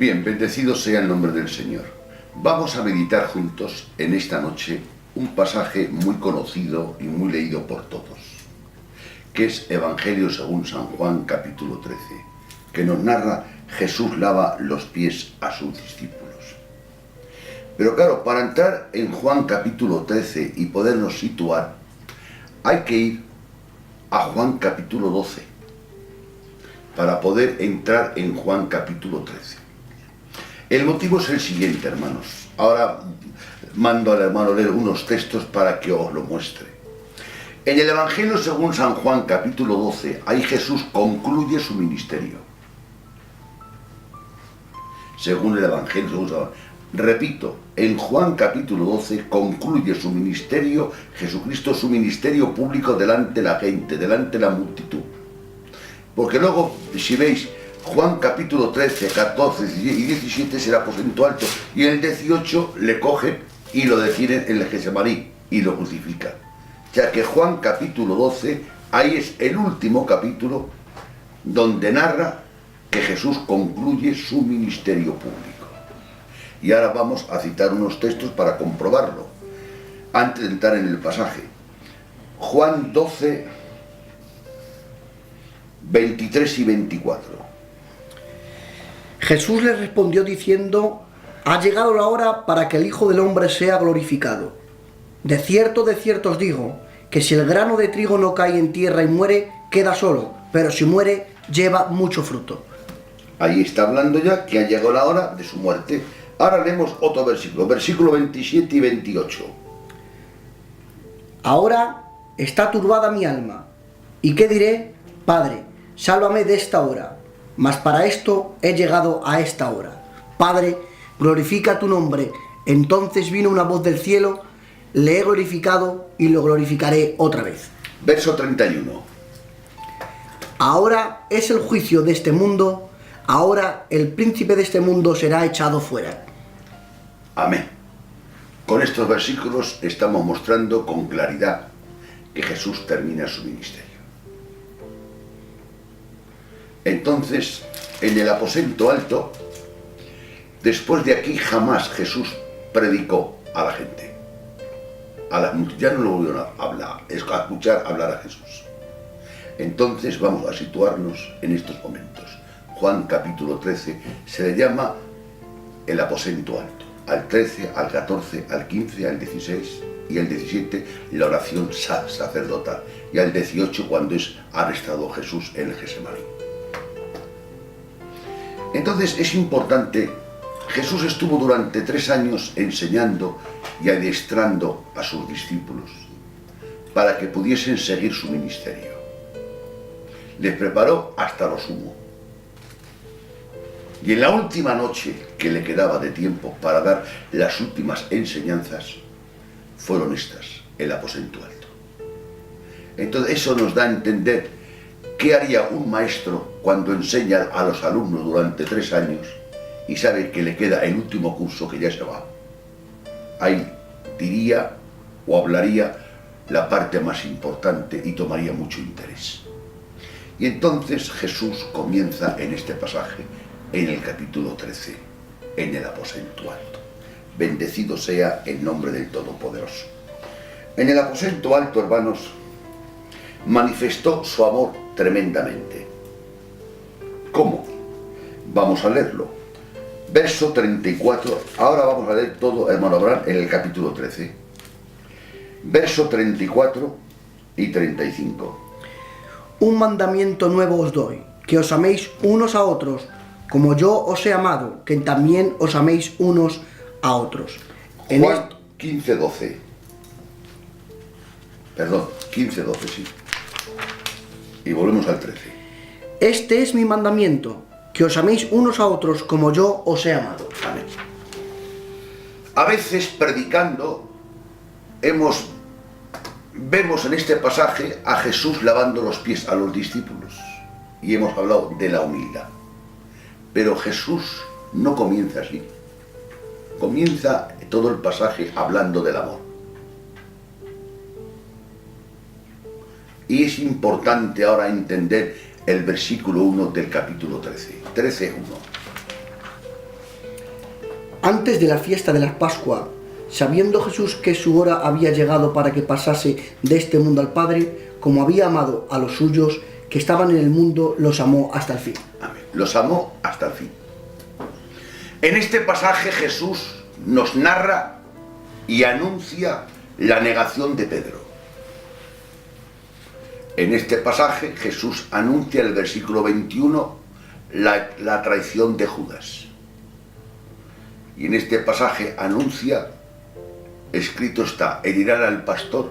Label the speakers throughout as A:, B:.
A: Bien, bendecido sea el nombre del Señor. Vamos a meditar juntos en esta noche un pasaje muy conocido y muy leído por todos, que es Evangelio según San Juan capítulo 13, que nos narra Jesús lava los pies a sus discípulos. Pero claro, para entrar en Juan capítulo 13 y podernos situar, hay que ir a Juan capítulo 12 para poder entrar en Juan capítulo 13. El motivo es el siguiente, hermanos. Ahora mando al hermano leer unos textos para que os lo muestre. En el Evangelio según San Juan capítulo 12, ahí Jesús concluye su ministerio. Según el Evangelio según San Juan. Repito, en Juan capítulo 12 concluye su ministerio, Jesucristo, su ministerio público delante de la gente, delante de la multitud. Porque luego, si veis, Juan capítulo 13, 14 y 17 es el aposento alto, y en el 18 le coge y lo detienen en el Getsemaní y lo crucifican. Ya que Juan capítulo 12, ahí es el último capítulo donde narra que Jesús concluye su ministerio público. Y ahora vamos a citar unos textos para comprobarlo, antes de entrar en el pasaje. Juan 12, 23 y 24.
B: Jesús les respondió diciendo: ha llegado la hora para que el Hijo del Hombre sea glorificado. De cierto os digo, que si el grano de trigo no cae en tierra y muere, queda solo, pero si muere, lleva mucho fruto.
A: Ahí está hablando ya que ha llegado la hora de su muerte. Ahora leemos otro versículo, versículo 27 y 28.
B: Ahora está turbada mi alma. ¿Y qué diré? Padre, sálvame de esta hora. Mas para esto he llegado a esta hora. Padre, glorifica tu nombre. Entonces vino una voz del cielo: le he glorificado y lo glorificaré otra vez.
A: Verso 31.
B: Ahora es el juicio de este mundo. Ahora el príncipe de este mundo será echado fuera.
A: Amén. Con estos versículos estamos mostrando con claridad que Jesús termina su ministerio. Entonces, en el aposento alto, después de aquí jamás Jesús predicó a la gente. Ya no lo volvieron a hablar, a escuchar hablar a Jesús. Entonces vamos a situarnos en estos momentos. Juan capítulo 13 se le llama el aposento alto. Al 13, al 14, al 15, al 16 y al 17 la oración sacerdotal. Y al 18 cuando es arrestado Jesús en el Getsemaní. Entonces es importante, Jesús estuvo durante 3 años enseñando y adiestrando a sus discípulos para que pudiesen seguir su ministerio. Les preparó hasta lo sumo. Y en la última noche que le quedaba de tiempo para dar las últimas enseñanzas, fueron estas, el aposento alto. Entonces eso nos da a entender qué haría un maestro cuando enseña a los alumnos durante 3 años y sabe que le queda el último curso que ya se va. Ahí diría o hablaría la parte más importante y tomaría mucho interés. Y entonces Jesús comienza en este pasaje, en el capítulo 13, en el aposento alto. Bendecido sea el nombre del Todopoderoso. En el aposento alto, hermanos, manifestó su amor tremendamente. ¿Cómo? Vamos a leerlo. Verso 34, ahora vamos a leer todo, hermano Abraham, en el capítulo 13. Verso 34 y 35.
B: Un mandamiento nuevo os doy, que os améis unos a otros, como yo os he amado, que también os améis unos a otros.
A: Juan 15:12. Perdón, 15:12, sí. Y volvemos al 13.
B: Este es mi mandamiento, que os améis unos a otros como yo os he amado.
A: Amén. A veces predicando vemos en este pasaje a Jesús lavando los pies a los discípulos y hemos hablado de la humildad. Pero Jesús no comienza así. Comienza todo el pasaje hablando del amor. Y es importante ahora entender el versículo 1 del capítulo 13. 13:1.
B: Antes de la fiesta de la Pascua, sabiendo Jesús que su hora había llegado para que pasase de este mundo al Padre, como había amado a los suyos que estaban en el mundo, los amó hasta el fin.
A: Amén. Los amó hasta el fin. En este pasaje Jesús nos narra y anuncia la negación de Pedro. En este pasaje Jesús anuncia el versículo 21 la traición de Judas. Y en este pasaje anuncia, escrito está, herirán al pastor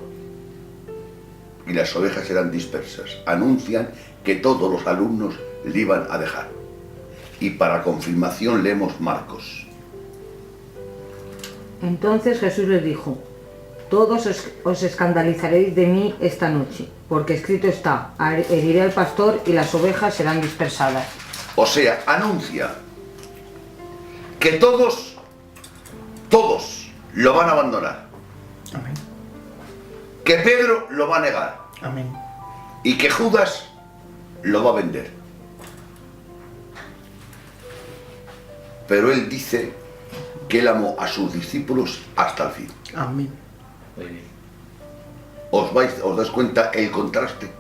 A: y las ovejas serán dispersas. Anuncian que todos los alumnos le iban a dejar. Y para confirmación leemos Marcos.
C: Entonces Jesús les dijo: todos os escandalizaréis de mí esta noche, porque escrito está, heriré al pastor y las ovejas serán dispersadas.
A: O sea, anuncia que todos lo van a abandonar.
B: Amén.
A: Que Pedro lo va a negar.
B: Amén.
A: Y que Judas lo va a vender. Pero él dice que él amó a sus discípulos hasta el fin.
B: Amén.
A: ¿Os dais cuenta el contraste?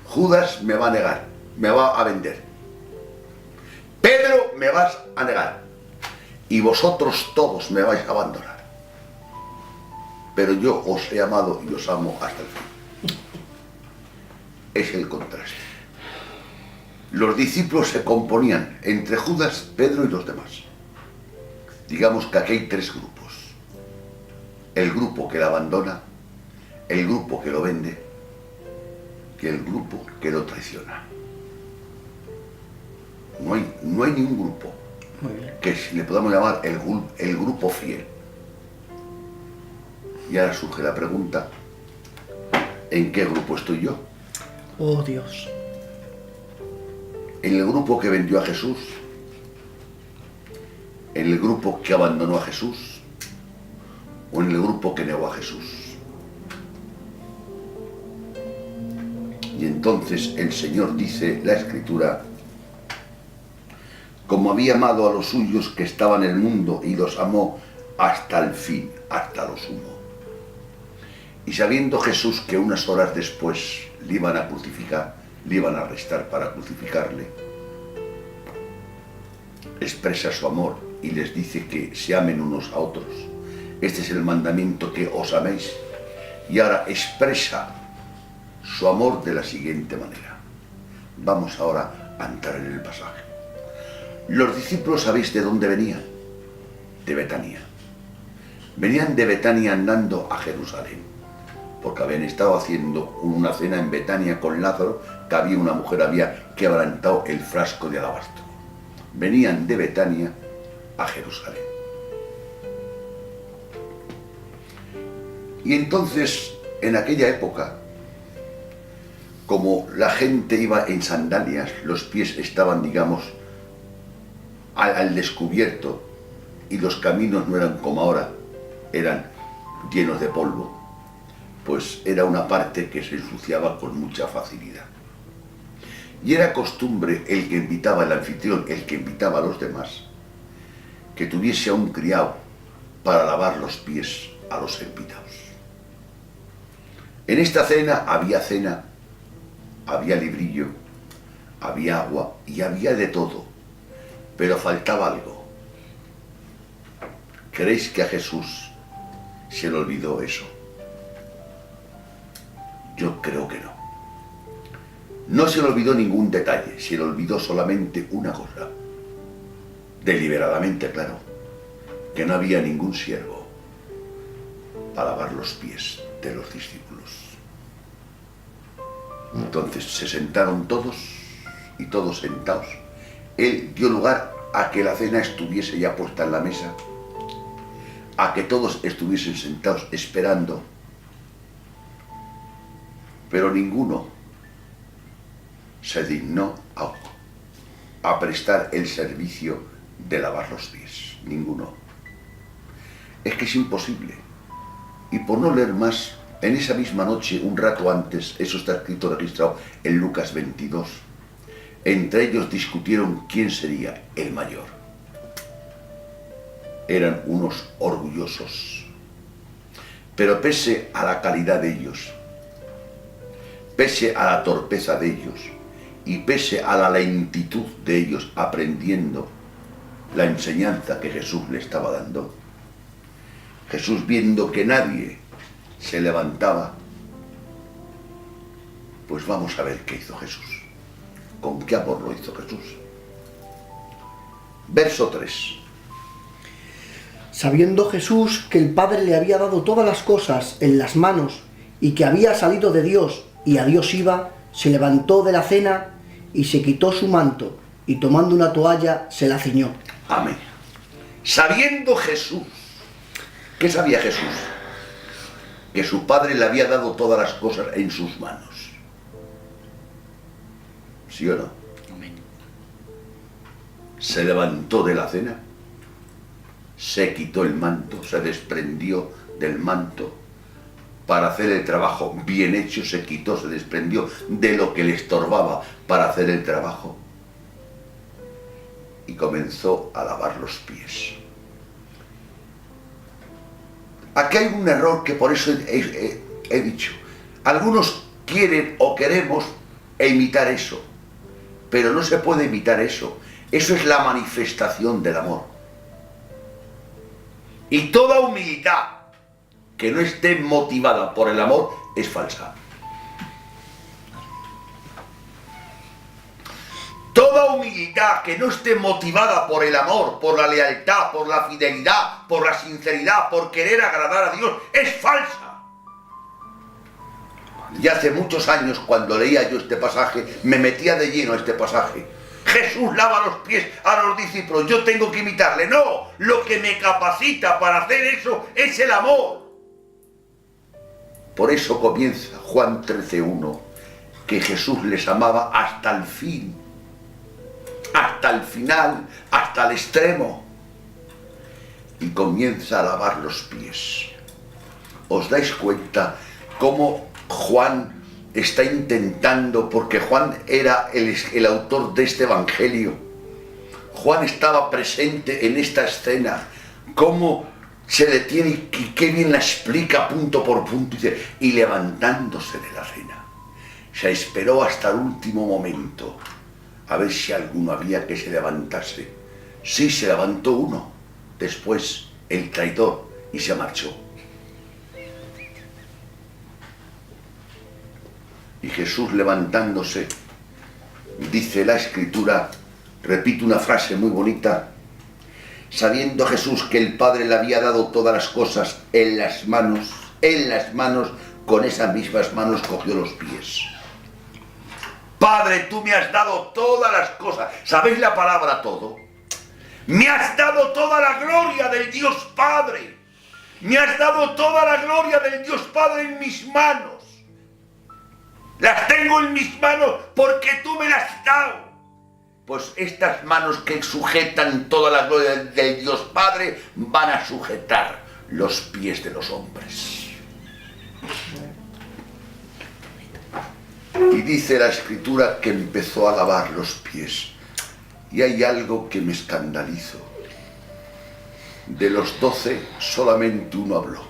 A: Judas me va a negar, me va a vender. Pedro me vas a negar. Y vosotros todos me vais a abandonar. Pero yo os he amado y os amo hasta el fin. Es el contraste. Los discípulos se componían entre Judas, Pedro y los demás. Digamos que aquí hay tres grupos. El grupo que lo abandona, el grupo que lo vende y el grupo que lo traiciona. No hay ningún grupo que le podamos llamar el grupo fiel. Y ahora surge la pregunta, ¿en qué grupo estoy yo?
B: Oh Dios.
A: ¿En el grupo que vendió a Jesús? ¿En el grupo que abandonó a Jesús? ¿O en el grupo que negó a Jesús? Y entonces el Señor dice, la Escritura, como había amado a los suyos que estaban en el mundo y los amó hasta el fin, hasta lo sumo. Y sabiendo Jesús que unas horas después le iban a crucificar, le iban a arrestar para crucificarle, expresa su amor y les dice que se amen unos a otros. Este es el mandamiento, que os améis. Y ahora expresa su amor de la siguiente manera. Vamos ahora a entrar en el pasaje. Los discípulos, ¿sabéis de dónde venían? De Betania. Venían de Betania andando a Jerusalén, porque habían estado haciendo una cena en Betania con Lázaro, que había una mujer había quebrantado el frasco de alabastro. Venían de Betania a Jerusalén. Y entonces, en aquella época, como la gente iba en sandalias, los pies estaban, digamos, al descubierto, y los caminos no eran como ahora, eran llenos de polvo, pues era una parte que se ensuciaba con mucha facilidad. Y era costumbre el que invitaba, el anfitrión, el que invitaba a los demás, que tuviese a un criado para lavar los pies a los invitados. En esta cena, había librillo, había agua y había de todo, pero faltaba algo. ¿Creéis que a Jesús se le olvidó eso? Yo creo que no. No se le olvidó ningún detalle, se le olvidó solamente una cosa. Deliberadamente, claro, que no había ningún siervo para lavar los pies de los discípulos. Entonces se sentaron todos, y todos sentados. Él dio lugar a que la cena estuviese ya puesta en la mesa, a que todos estuviesen sentados esperando, pero ninguno se dignó a prestar el servicio de lavar los pies. Ninguno. Es que es imposible. Y por no leer más, en esa misma noche, un rato antes, eso está escrito, registrado en Lucas 22, entre ellos discutieron quién sería el mayor. eran unos orgullosos. Pero pese a la calidad de ellos, pese a la torpeza de ellos y pese a la lentitud de ellos aprendiendo la enseñanza que Jesús le estaba dando, Jesús, viendo que nadie se levantaba, pues vamos a ver qué hizo Jesús. ¿Con qué amor lo hizo Jesús? Verso 3.
B: Sabiendo Jesús que el Padre le había dado todas las cosas en las manos y que había salido de Dios y a Dios iba, se levantó de la cena y se quitó su manto y tomando una toalla se la ciñó.
A: Amén. Sabiendo Jesús, ¿qué sabía Jesús? Que su Padre le había dado todas las cosas en sus manos. ¿Sí o no?
B: Amén.
A: Se levantó de la cena, se quitó el manto, se desprendió del manto para hacer el trabajo bien hecho, se quitó, se desprendió de lo que le estorbaba para hacer el trabajo y comenzó a lavar los pies. Aquí hay un error que por eso he dicho. Algunos quieren o queremos imitar eso, pero no se puede imitar eso. Eso es la manifestación del amor. Y toda humildad que no esté motivada por el amor es falsa. Toda humildad que no esté motivada por el amor, por la lealtad, por la fidelidad, por la sinceridad, por querer agradar a Dios, es falsa. Y hace muchos años, cuando leía yo este pasaje, me metía de lleno a este pasaje. Jesús lava los pies a los discípulos, yo tengo que imitarle. No, lo que me capacita para hacer eso es el amor. Por eso comienza Juan 13:1, que Jesús les amaba hasta el fin, hasta el final, hasta el extremo. Y comienza a lavar los pies. ¿Os dais cuenta cómo Juan está intentando, porque Juan era el autor de este evangelio? Juan estaba presente en esta escena, cómo se detiene y qué bien la explica punto por punto, y levantándose de la cena, se esperó hasta el último momento a ver si alguno había que se levantase. Sí, se levantó uno, después el traidor, y se marchó. Y Jesús, levantándose, dice la Escritura, repite una frase muy bonita: sabiendo Jesús que el Padre le había dado todas las cosas en las manos, con esas mismas manos cogió los pies. Padre, tú me has dado todas las cosas. ¿Sabéis la palabra todo? Me has dado toda la gloria del Dios Padre. Me has dado toda la gloria del Dios Padre en mis manos. Las tengo en mis manos porque tú me las has dado. Pues estas manos que sujetan toda la gloria del Dios Padre van a sujetar los pies de los hombres. Y dice la Escritura que empezó a lavar los pies. Y hay algo que me escandalizo. De los 12, solamente uno habló.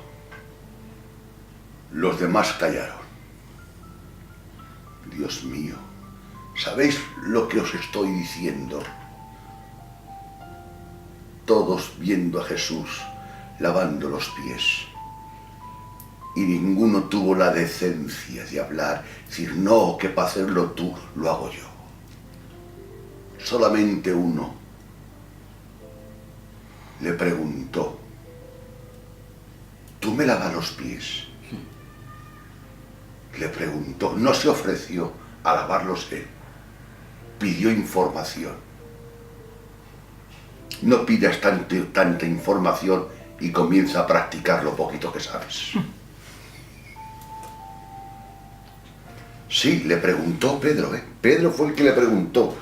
A: Los demás callaron. Dios mío, ¿sabéis lo que os estoy diciendo? Todos viendo a Jesús lavando los pies. Y ninguno tuvo la decencia de hablar, decir, no, que para hacerlo tú lo hago yo. Solamente uno le preguntó, ¿tú me lavas los pies? Le preguntó, no se ofreció a lavarlos él, pidió información. No pidas tanta información y comienza a practicar lo poquito que sabes. Sí, le preguntó Pedro, Pedro fue el que le preguntó.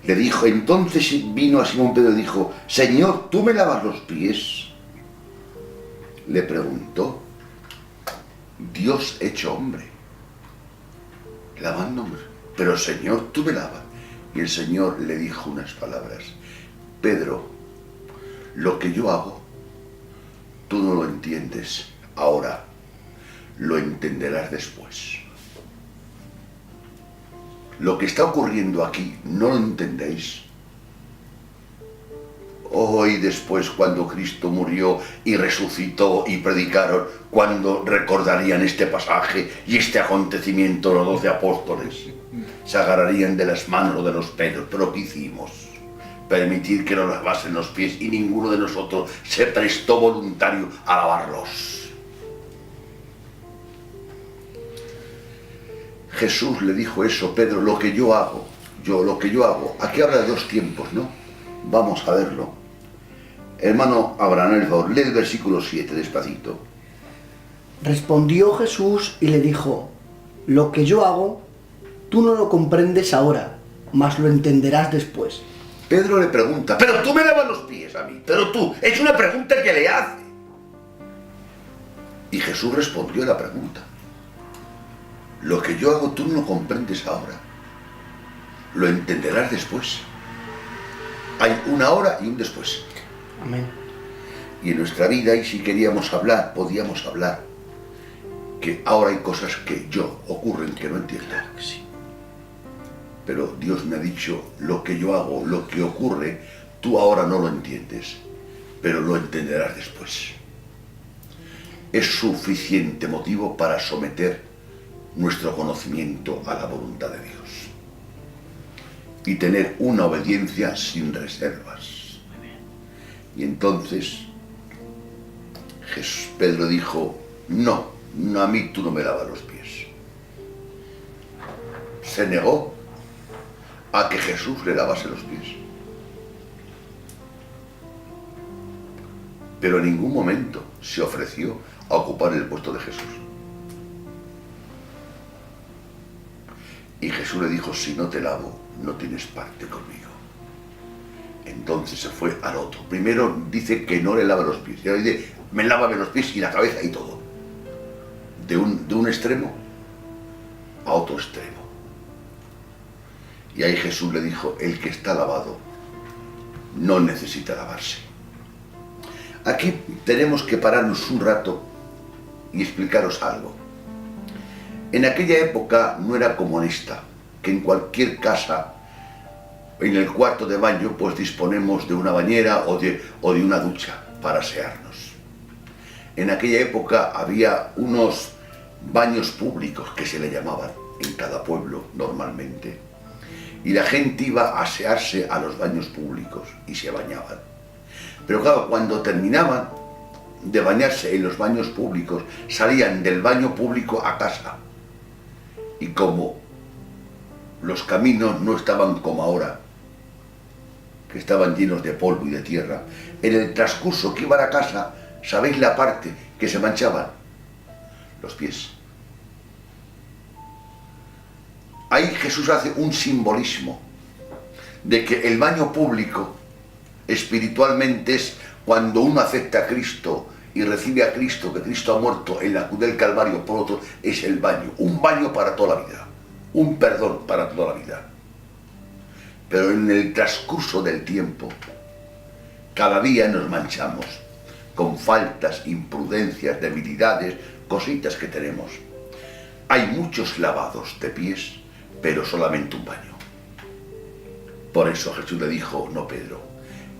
A: Le dijo, entonces vino a Simón Pedro y dijo, Señor, ¿tú me lavas los pies? Le preguntó, Dios hecho hombre, lavando hombre, pero Señor, tú me lavas. Y el Señor le dijo unas palabras, Pedro, lo que yo hago, tú no lo entiendes ahora, lo entenderás después. Lo que está ocurriendo aquí, ¿no lo entendéis? Hoy después, cuando Cristo murió y resucitó y predicaron, cuando recordarían este pasaje y este acontecimiento los 12 apóstoles, se agarrarían de las manos o de los pelos. ¿Pero qué hicimos? Permitir que nos lavasen los pies, y ninguno de nosotros se prestó voluntario a lavarlos. Jesús le dijo eso: Pedro, lo que yo hago, lo que yo hago. Aquí habla de dos tiempos, ¿no? Vamos a verlo. Hermano Abraham, el favor, lee el versículo 7 despacito.
B: Respondió Jesús y le dijo: lo que yo hago, tú no lo comprendes ahora, mas lo entenderás después.
A: Pedro le pregunta: pero tú me lavas los pies a mí, pero tú, es una pregunta que le hace. Y Jesús respondió a la pregunta: lo que yo hago tú no lo comprendes ahora, lo entenderás después. Hay una ahora y un después.
B: Amén.
A: Y en nuestra vida, y si queríamos hablar, podíamos hablar, que ahora hay cosas que ocurren que no entiendo.
B: Claro que sí.
A: Pero Dios me ha dicho: lo que yo hago, lo que ocurre, tú ahora no lo entiendes, pero lo entenderás después. Es suficiente motivo para someter nuestro conocimiento a la voluntad de Dios y tener una obediencia sin reservas. Y entonces Pedro dijo: no, a mí tú no me lavas los pies. Se negó a que Jesús le lavase los pies. Pero en ningún momento se ofreció a ocupar el puesto de Jesús. Y Jesús le dijo: si no te lavo, no tienes parte conmigo. Entonces se fue al otro. Primero dice que no le lava los pies. Y ahora dice: me lávame los pies y la cabeza y todo. De un extremo a otro extremo. Y ahí Jesús le dijo: el que está lavado no necesita lavarse. Aquí tenemos que pararnos un rato y explicaros algo. En aquella época no era como en esta, que en cualquier casa, en el cuarto de baño, pues disponemos de una bañera o de una ducha para asearnos. En aquella época había unos baños públicos, que se le llamaban en cada pueblo normalmente, y la gente iba a asearse a los baños públicos y se bañaban. Pero claro, cuando terminaban de bañarse en los baños públicos, salían del baño público a casa. Y como los caminos no estaban como ahora, que estaban llenos de polvo y de tierra, en el transcurso que iban a casa, ¿sabéis la parte que se manchaban? Los pies. Ahí Jesús hace un simbolismo de que el baño público espiritualmente es cuando uno acepta a Cristo y recibe a Cristo, que Cristo ha muerto en la cruz del Calvario por otro, es el baño. Un baño para toda la vida, un perdón para toda la vida. Pero en el transcurso del tiempo, cada día nos manchamos con faltas, imprudencias, debilidades, cositas que tenemos. Hay muchos lavados de pies, pero solamente un baño. Por eso Jesús le dijo: no, Pedro,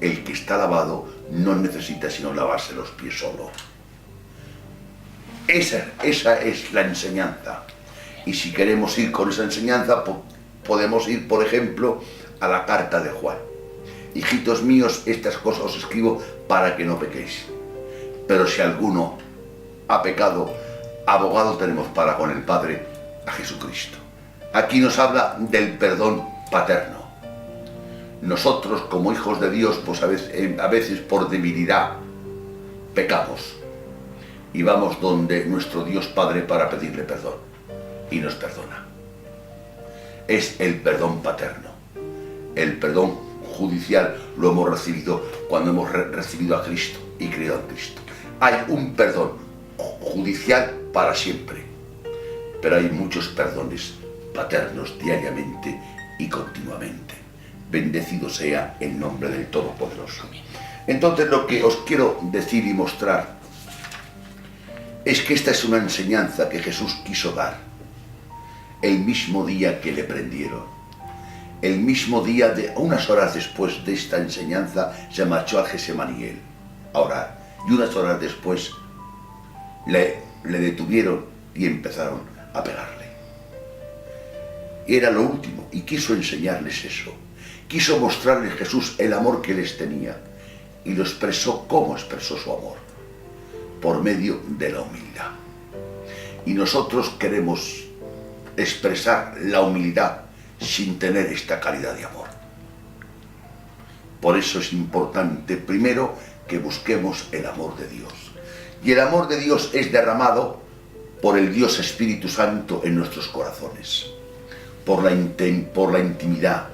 A: el que está lavado no necesita sino lavarse los pies solo. Esa es la enseñanza. Y si queremos ir con esa enseñanza, podemos ir, por ejemplo, a la carta de Juan. Hijitos míos, estas cosas os escribo para que no pequéis. Pero si alguno ha pecado, abogado tenemos para con el Padre, a Jesucristo. Aquí nos habla del perdón paterno. Nosotros, como hijos de Dios, pues a veces por debilidad pecamos y vamos donde nuestro Dios Padre para pedirle perdón, y nos perdona. Es el perdón paterno. El perdón judicial lo hemos recibido cuando hemos recibido a Cristo y creído en Cristo. Hay un perdón judicial para siempre, pero hay muchos perdones paternos diariamente y continuamente. Bendecido sea el nombre del Todopoderoso. Entonces lo que os quiero decir y mostrar es que esta es una enseñanza que Jesús quiso dar el mismo día que le prendieron. El mismo día, unas horas después de esta enseñanza, se marchó al Getsemaní a orar. Y unas horas después le detuvieron y empezaron a pegarle. Y era lo último, y quiso enseñarles eso. Quiso mostrarles Jesús el amor que les tenía. Y lo expresó. ¿Cómo expresó su amor? Por medio de la humildad. Y nosotros queremos expresar la humildad sin tener esta calidad de amor. Por eso es importante, primero, que busquemos el amor de Dios. Y el amor de Dios es derramado por el Dios Espíritu Santo en nuestros corazones. Por la intimidad,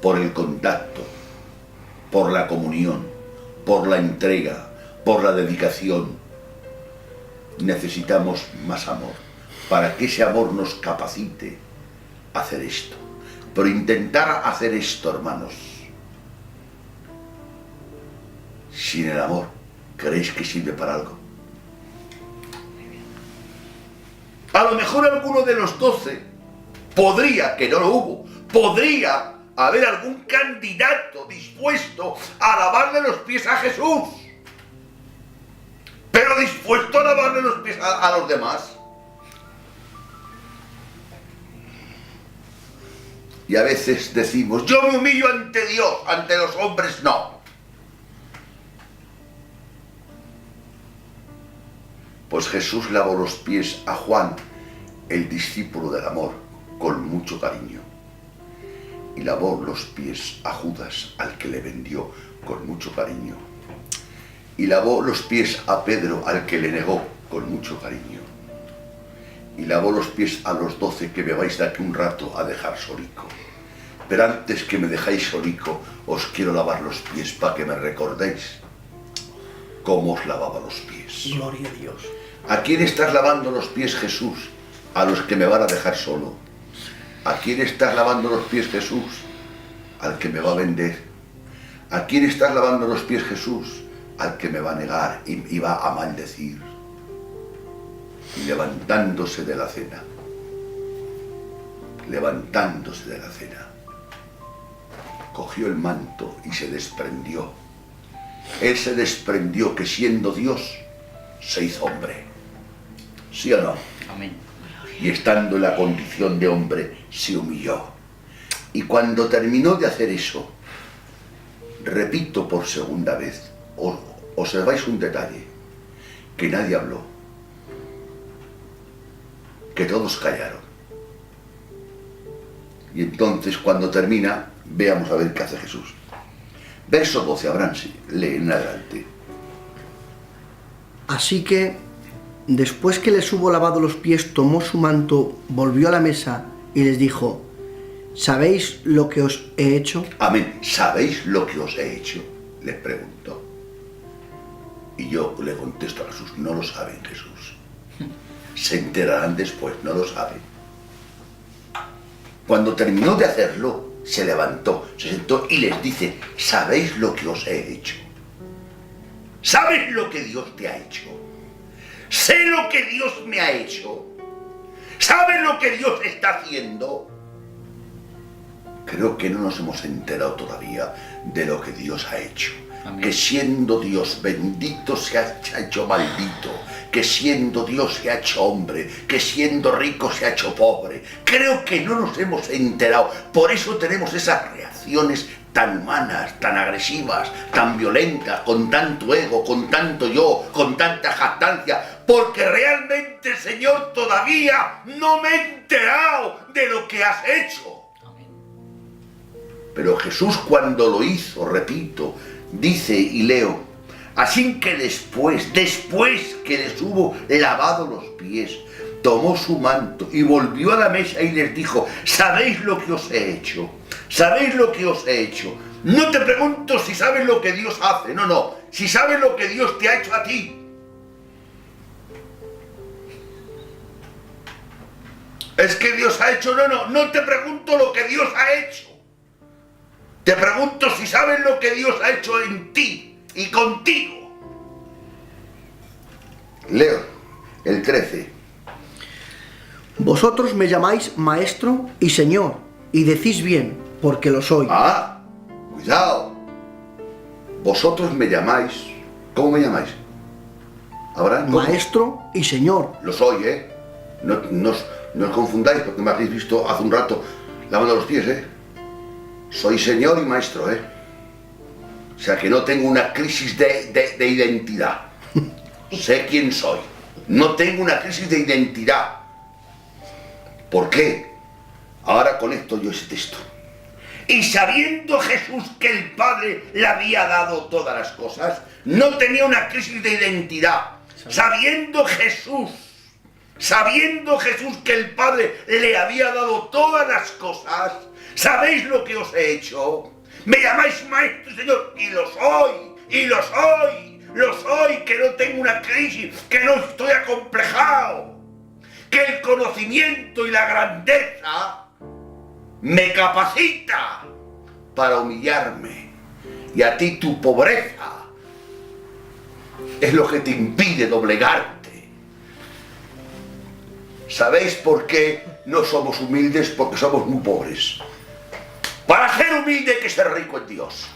A: por el contacto, por la comunión, por la entrega, por la dedicación. Necesitamos más amor, para que ese amor nos capacite a hacer esto. Pero intentar hacer esto, hermanos, sin el amor, ¿creéis que sirve para algo? A lo mejor alguno de los 12 podría, que no lo hubo, podría haber algún candidato dispuesto a lavarle los pies a Jesús, pero dispuesto a lavarle los pies a los demás. Y a veces decimos, yo me humillo ante Dios, ante los hombres no. Pues Jesús lavó los pies a Juan, el discípulo del amor, con mucho cariño. Y lavó los pies a Judas, al que le vendió, con mucho cariño. Y lavó los pies a Pedro, al que le negó, con mucho cariño. Y lavó los pies a los 12 que me vais de aquí un rato a dejar solico. Pero antes que me dejáis solico, os quiero lavar los pies para que me recordéis cómo os lavaba los pies.
B: Gloria a Dios.
A: ¿A quién estás lavando los pies, Jesús? A los que me van a dejar solo. ¿A quién estás lavando los pies, Jesús? Al que me va a vender. ¿A quién estás lavando los pies, Jesús? Al que me va a negar y va a maldecir. Y levantándose de la cena, cogió el manto y se desprendió. Él se desprendió, que siendo Dios, se hizo hombre. ¿Sí o no?
D: Amén.
A: Y estando en la condición de hombre, se humilló. Y cuando terminó de hacer eso, repito por segunda vez, observáis un detalle, que nadie habló, que todos callaron. Y entonces cuando termina, veamos a ver qué hace Jesús. Verso 12, Abraham, sí, lee en adelante.
B: Así que, después que les hubo lavado los pies, tomó su manto, volvió a la mesa y les dijo, ¿sabéis lo que os he hecho?
A: Amén. ¿Sabéis lo que os he hecho? Les preguntó. Y yo le contesto a Jesús, no lo saben, Jesús. Se enterarán después, no lo saben. Cuando terminó de hacerlo, se levantó, se sentó y les dice, ¿sabéis lo que os he hecho? ¿Sabes lo que Dios te ha hecho? Sé lo que Dios me ha hecho. ¿Sabes lo que Dios está haciendo? Creo que no nos hemos enterado todavía de lo que Dios ha hecho.
D: Amén.
A: Que siendo Dios bendito se ha hecho maldito, que siendo Dios se ha hecho hombre, que siendo rico se ha hecho pobre. Creo que no nos hemos enterado. Por eso tenemos esas reacciones tan humanas, tan agresivas, tan violentas, con tanto ego, con tanto yo, con tanta jactancia, porque realmente, Señor, todavía no me he enterado de lo que has hecho.
D: Amén.
A: Pero Jesús, cuando lo hizo, repito, dice y leo, así que después que les hubo lavado los pies, tomó su manto y volvió a la mesa y les dijo, ¿sabéis lo que os he hecho? ¿Sabéis lo que os he hecho? No te pregunto si sabes lo que Dios hace, no, si sabes lo que Dios te ha hecho a ti. Es que Dios ha hecho, no te pregunto lo que Dios ha hecho. Te pregunto si sabes lo que Dios ha hecho en ti y contigo. Leo el 13.
B: Vosotros me llamáis maestro y señor, y decís bien, porque lo soy.
A: Ah, cuidado. Vosotros me llamáis. ¿Cómo me llamáis? Abraham, ¿cómo?
B: Maestro y señor.
A: Lo soy, ¿eh? No os confundáis porque me habéis visto hace un rato lavando los pies, ¿eh? Soy señor y maestro, ¿eh? O sea que no tengo una crisis de identidad. Sé quién soy. No tengo una crisis de identidad. ¿Por qué? Ahora conecto yo ese texto. Y sabiendo Jesús que el Padre le había dado todas las cosas, no tenía una crisis de identidad. Sabiendo Jesús que el Padre le había dado todas las cosas, ¿sabéis lo que os he hecho? Me llamáis maestro y señor, y lo soy, que no tengo una crisis, que no estoy acomplejado, que el conocimiento y la grandeza me capacita para humillarme, y a ti tu pobreza es lo que te impide doblegarte. ¿Sabéis por qué no somos humildes? Porque somos muy pobres. Para ser humilde hay que ser rico en Dios.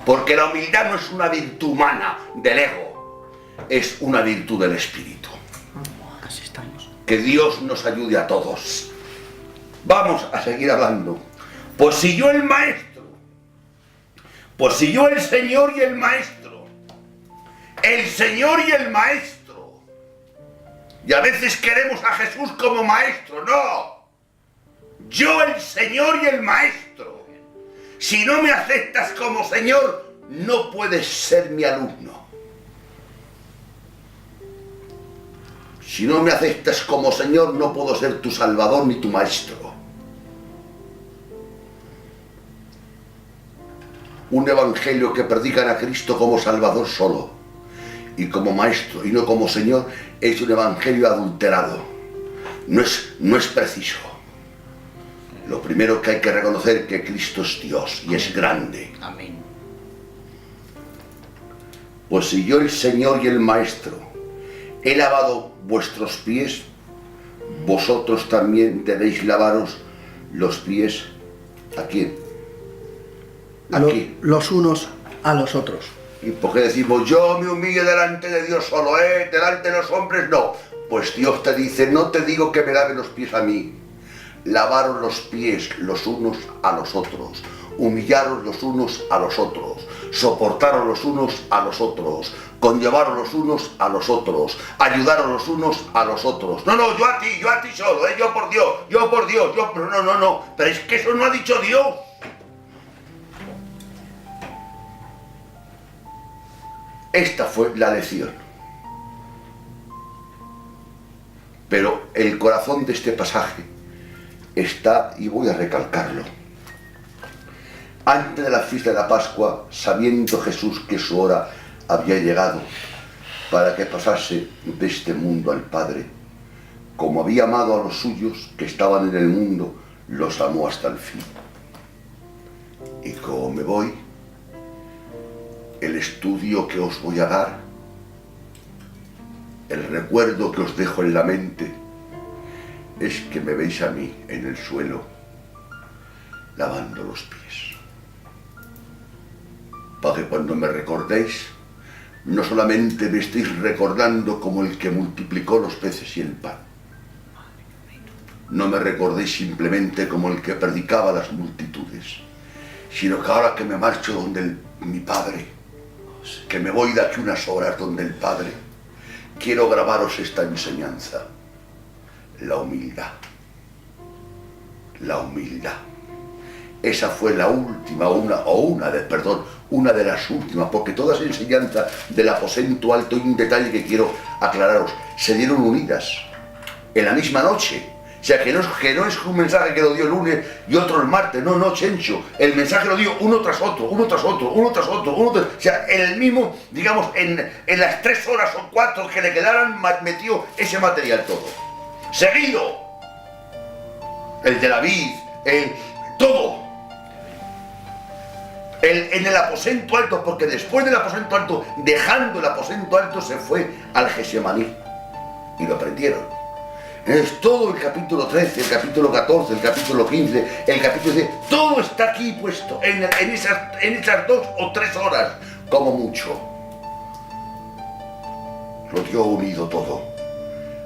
A: Porque la humildad no es una virtud humana del ego, es una virtud del espíritu.
B: Así estamos.
A: Que Dios nos ayude a todos. Vamos a seguir hablando. Pues si yo el maestro, pues si yo el Señor y el maestro, el Señor y el maestro, y a veces queremos a Jesús como maestro, no. Yo el Señor y el maestro. Si no me aceptas como Señor, no puedes ser mi alumno. Si no me aceptas como Señor, no puedo ser tu Salvador ni tu maestro. Un evangelio que predican a Cristo como Salvador solo y como maestro y no como Señor es un evangelio adulterado. No es preciso. Lo primero que hay que reconocer es que Cristo es Dios y es grande.
B: Amén.
A: Pues si yo el Señor y el maestro he lavado vuestros pies, vosotros también debéis lavaros los pies. ¿A quién? Aquí.
B: Los unos a los otros.
A: ¿Y por qué decimos yo me humillo delante de Dios solo, delante de los hombres no? Pues Dios te dice, no te digo que me laves los pies a mí. Lavaros los pies los unos a los otros. Humillaros los unos a los otros. Soportaros los unos a los otros. Conllevaros los unos a los otros. Ayudaros los unos a los otros. No, yo a ti solo, yo por Dios, no. Pero es que eso no ha dicho Dios. Esta fue la lección. Pero el corazón de este pasaje está, y voy a recalcarlo, antes de la fiesta de la Pascua, sabiendo Jesús que su hora había llegado para que pasase de este mundo al Padre, como había amado a los suyos que estaban en el mundo, los amó hasta el fin. Y como me voy, el estudio que os voy a dar, el recuerdo que os dejo en la mente, es que me veis a mí en el suelo lavando los pies. Para que cuando me recordéis, no solamente me estéis recordando como el que multiplicó los peces y el pan. No me recordéis simplemente como el que predicaba a las multitudes, sino que ahora que me marcho donde mi Padre, que me voy de aquí unas horas donde el Padre, quiero grabaros esta enseñanza. La humildad. La humildad. Esa fue la última, una de las últimas, porque todas enseñanzas del aposento alto y un detalle que quiero aclararos, se dieron unidas en la misma noche. O sea, que no es un mensaje que lo dio el lunes y otro el martes, no, Chencho. El mensaje lo dio uno tras otro. O sea, en el mismo, digamos, en las 3 horas o 4 que le quedaran, metió ese material todo. Seguido. El de la vid, todo. en el aposento alto, porque después del aposento alto, dejando el aposento alto, se fue al Getsemaní. Y lo prendieron. Es todo el capítulo 13, el capítulo 14, el capítulo 15, el capítulo 10, todo está aquí puesto, en esas 2 o 3 horas, como mucho. Lo dio unido todo.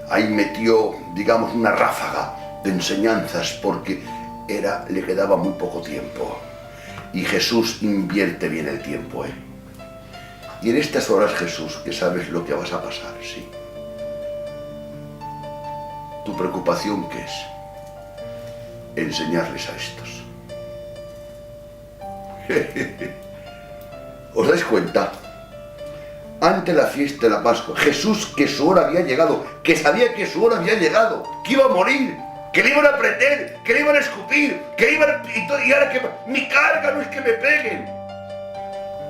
A: Ahí metió, digamos, una ráfaga de enseñanzas, porque le quedaba muy poco tiempo. Y Jesús invierte bien el tiempo, ¿eh? Y en estas horas, Jesús, que sabes lo que vas a pasar, sí. ¿Tu preocupación qué es? Enseñarles a estos. ¿Os dais cuenta? Ante la fiesta de la Pascua, Jesús, que su hora había llegado, que sabía que su hora había llegado, que iba a morir, que le iban a prender, que le iban a escupir, que le iban a... Y ahora que mi carga no es que me peguen,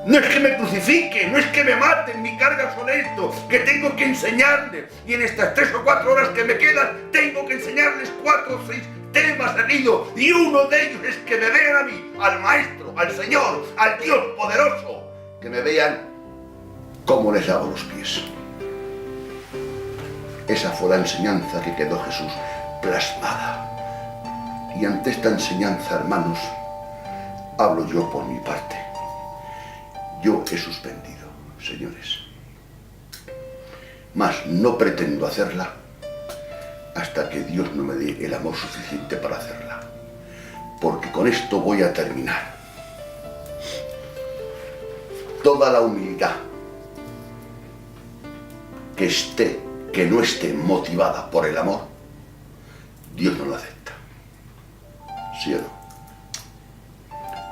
A: no es que me crucifiquen, no es que me maten, mi carga son esto, que tengo que enseñarles. Y en estas 3 o 4 horas que me quedan, tengo que enseñarles 4 o 6 temas seguidos. Y uno de ellos es que me vean a mí, al Maestro, al Señor, al Dios poderoso, que me vean cómo les lavo los pies. Esa fue la enseñanza que quedó Jesús plasmada. Y ante esta enseñanza, hermanos, hablo yo por mi parte. Yo he suspendido, señores. Mas no pretendo hacerla hasta que Dios no me dé el amor suficiente para hacerla. Porque con esto voy a terminar. Toda la humildad que no esté motivada por el amor, Dios no la acepta. ¿Sí o no?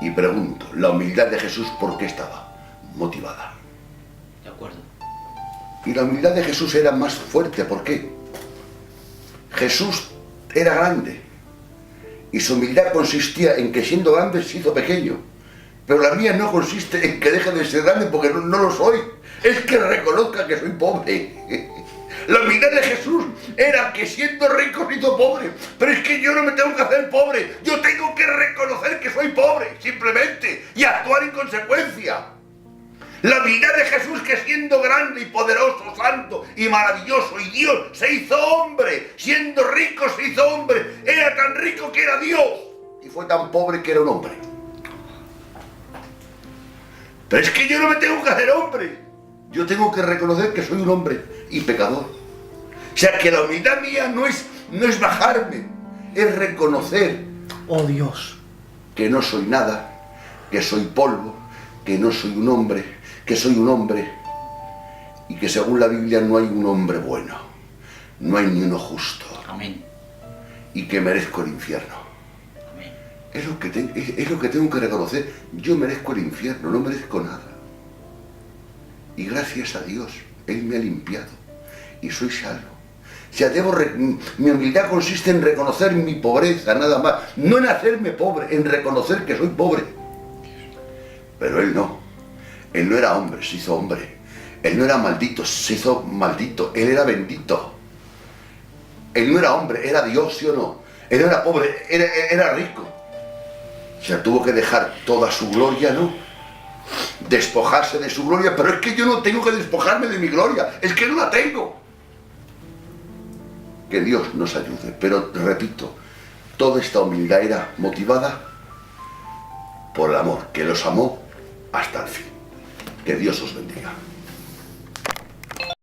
A: Y pregunto, ¿la humildad de Jesús por qué estaba motivada?
D: De acuerdo.
A: Y la humildad de Jesús era más fuerte. ¿Por qué? Jesús era grande y su humildad consistía en que siendo grande se hizo pequeño. Pero la mía no consiste en que deje de ser grande porque no lo soy. Es que reconozca que soy pobre. La humildad de Jesús era que siendo rico se hizo pobre. Pero es que yo no me tengo que hacer pobre. Yo tengo que reconocer que soy pobre, simplemente, y actuar en consecuencia. La humildad de Jesús, que siendo grande y poderoso, santo y maravilloso y Dios, se hizo hombre. Siendo rico se hizo hombre. Era tan rico que era Dios y fue tan pobre que era un hombre. Pero es que yo no me tengo que hacer hombre. Yo tengo que reconocer que soy un hombre y pecador. O sea, que la humildad mía no es bajarme, es reconocer,
B: Oh Dios,
A: que no soy nada, que soy polvo, que no soy un hombre, que soy un hombre, y que según la Biblia no hay un hombre bueno, no hay ni uno justo.
D: Amén.
A: Y que merezco el infierno.
D: Amén.
A: Es lo que tengo que reconocer. Yo merezco el infierno, no merezco nada. Y gracias a Dios, Él me ha limpiado y soy salvo. O sea, mi humildad consiste en reconocer mi pobreza, nada más. No en hacerme pobre, en reconocer que soy pobre. Pero Él no. Él no era hombre, se hizo hombre. Él no era maldito, se hizo maldito. Él era bendito. Él no era hombre, era Dios, ¿sí o no? Él no era pobre, era rico. O sea, tuvo que dejar toda su gloria, ¿no? Despojarse de su gloria, pero es que yo no tengo que despojarme de mi gloria, es que no la tengo. Que Dios nos ayude, pero repito, toda esta humildad era motivada por el amor, que los amó hasta el fin. Que Dios os bendiga.